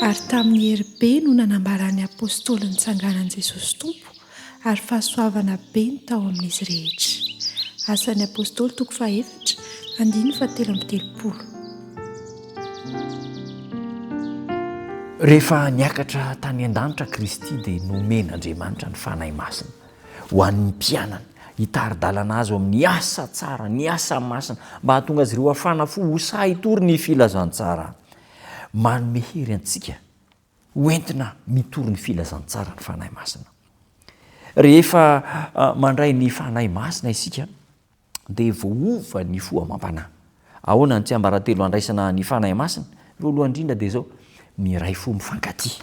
Ary tamin'ny heribe no nanambaran'ny apôstôly nitsanganan' Jesosy Tompo ary fahasoavana be ny tao amin'izy rehetra. Asan'ny apôstôly toko 4 andiny 7:30. Rehefa niakatra tany an-danitra Kristy dia nomen'Andriamanitra ny fanahy masina ho an'ny mpianana hitari-dalana azy amin'ny asa tsara, ny asa masina mba hahatonga azy ireo hafana fo ho sahitory ny filazantsara. Manome hery antsika hoentina mitory ny filazantsara ny fanahy masina. Rehefa mandray ny fanahy masina isika dia voaova ny fo amam-panahy. Ahoana ny tsy ambaratelo andraisana ny fanahy masina? Voalohany indrindra dia zao miray fo mifankatia,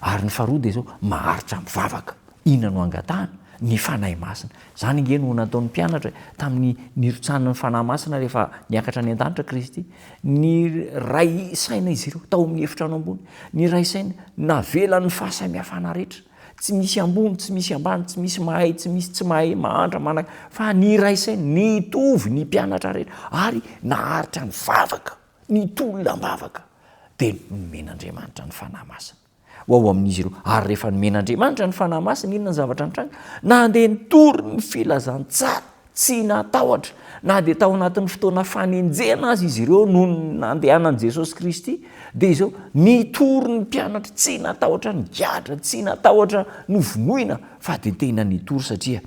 ary ny faharoa dia zao maharitra mivavaka. Inona no angatahana? Ny fanahy masina. Zany nge no nataon'ny mpianatra tamin'ny nirotsanany fanahy masina rehefa niakatra ny an-danitra Kristy. Ny ray saina izy ireo tao amin'ny efitrano ambony, ny ray saina navelan'ny fahasamihafana rehetra. Tsy misy ambony, tsy misy ambany, tsy misy mahay, tsy misy tsy mahay, mahantra manaka, fa ny ray saina nitovy ny mpianatra rehetra ary naharitra ny vavaka, nitolona mivavaka. Dia nomen'Andriamanitra ny fanahy masina ho ao amin'izy ireo. Ary rehefa nomen'Andriamanitra ny fanahy masina, inona ny zavatra nitranga? Na dia nitory ny filazantsara tsy natahotra, na dia tao anatin'ny fotoana fanenjehana azy izy ireo no nandehanan' Jesosy Kristy, dia izao nitory ny mpianatra tsy natahotra ny giatra, tsy natahotra novonoina, fa dia tena nitory satria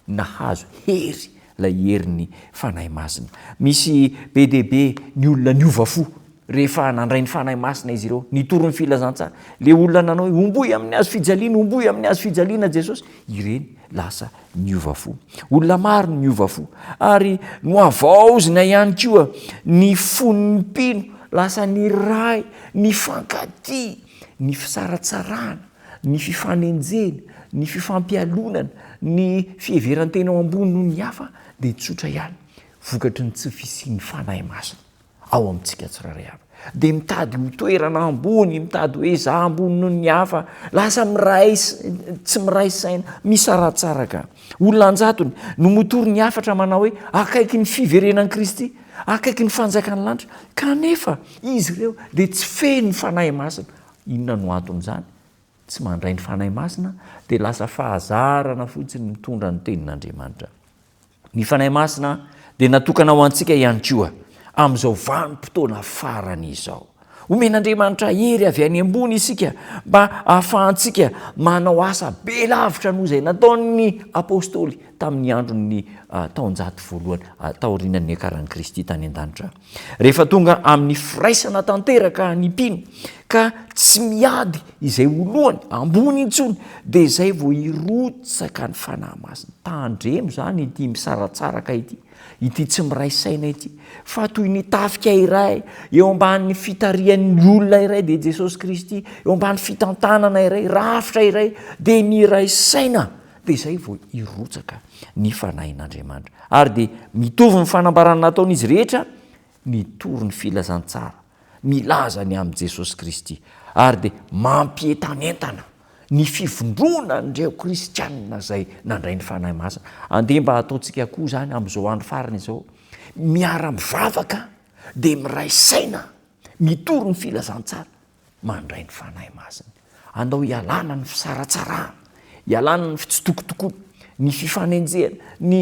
nahazo hery ilay herin'ny fanahy masina. Misy be dia be ny olona niova fo rehefa nandray ny fanahy masina izy ireo, nitory ny filazantsara. Le olona nanao hoe omboy amin'ny hazo fijaliana, omboy amin'ny hazo fijaliana Jesosy, ireny lasa niova fo. Olona maro niova fo, ary noavaozina ihany koa ny fon'ny mpino, lasa ny ray, ny fankatia, ny fisaratsarana, ny fifanenjena, ny fifampialonana, ny fiheverantena ao ambony noho ny hafa, dia tsotra ihany vokatry ny tsy fisian'ny fanahy masina ao amintsika tsirairay avy. Dia mitady ho toerana ambony, mitady hoe izaho ambony noho ny hafa, lasa tsy miray saina, misaratsara ka. Olona anjatony no motory ny hafatra manao hoe akaiky ny fiverenan'i Kristy, akaiky ny fanjakan'ny lanitra, kanefa izy ireo dia tsy feno ny fanahy masina. Inona no anton'izany? Tsy mandray ny fanahy masina dia lasa fahazarana fotsiny mitondra ny tenin'Andriamanitra. Ny fanahy masina dia natokana ho antsika ihany koa amin'izao vanim-potoana farany izao. Omen'Andriamanitra hery avy any ambony isika mba ahafahantsika manao asa be lavitra noho izay nataon'ny apôstôly tamin'ny andron'ny taonjato voalohany taorian'ny akaran'i Kristy tany an-danitra. Rehefa tonga amin'ny firaisana tanteraka ny mpino ka tsy miady izay olohany ambony intsony, dia izay vao irotsaka ny fanahy masina. Tandremo zany ity misaratsaraka ity tsy miray saina ity, fa toy ny tafika iray eo ambanin'ny fitarian'ny olona iray dia Jesosy Kristy, eo ambanin'ny fitantanana iray, rafitra iray, dia miray saina, dia izay vao irotsaka ny fanahin'Andriamanitra. Ary dia mitovy ny fanambarana nataon'izy rehetra, nitory ny filazantsara, milaza ny amin'i Jesosy Kristy, ary dia mampietanentana ny fivondrona n'ireo kristianina izay nandray ny fanahy masina. Andeha mba ataontsika koa zany amin'izao andro farany izao, miara-mivavaka dia miray saina, mitory ny filazantsara, mandray ny fanahy masina. Andao hialana ny fisaratsarana, hialana ny fitsitokotokona, ny fifanenjehana, ny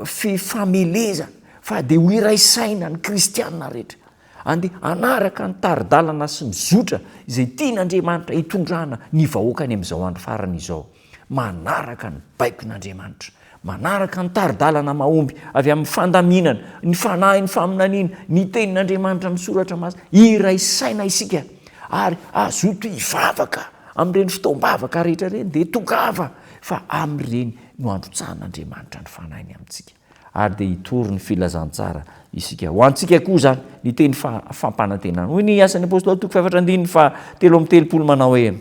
fifamelezana, fa dia ho iray saina ny kristianina rehetra. Andeha anaraka ny tari-dalana sy ny zotra izay tian'Andriamanitra hitondrana ny vahoakany amin'izao andro farany izao. Manaraka ny baikon'Andriamanitra, manaraka ny tari-dalana mahomby avy amin'ny fandaminana, ny fanahy, ny faminaniana, ny tenin'Andriamanitra misoratra masina, iray saina isika ary azoto hivavaka amin'ireny fotoam-bavaka rehetra ireny, dia tokava fa amin'ireny no androtsahan'Andriamanitra ny fanahiny amintsika, ary dia hitory ny filazantsara isika. Ho antsika koa zany ny teny fampanantenana. Hoy ny asan'ny apôstôly toko 4:3 manao hoe: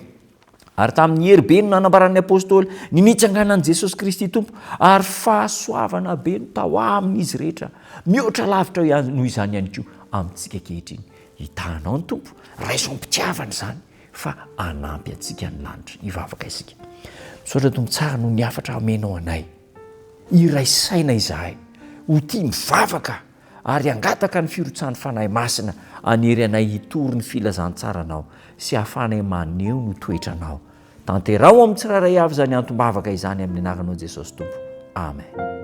ary tamin'ny heribe no nanambaran'ny apôstôly ny nitsanganan'i Jesosy Kristy Tompo, ary fahasoavana be no tao amin'izy rehetra, mihoatra lavitra noho izany ihany koa amintsika ankehitriny. Hitanao ny Tompo, raison-pitiavana zany, fa anampy antsika ny lanitra, hivavaka isika. Misaotra Tompo tsara noho ny hafatra amenao anay, iray saina izahay ho tia mivavaka ary angataka ny firotsahny fanahy masina anery anay hitory ny filazantsara-nao sy hahafanay maneho no toetranao. Tanterao amin'ny tsirairay avy zany antombavaka izany amin'ny anaranao Jesosy Tompo. Amen.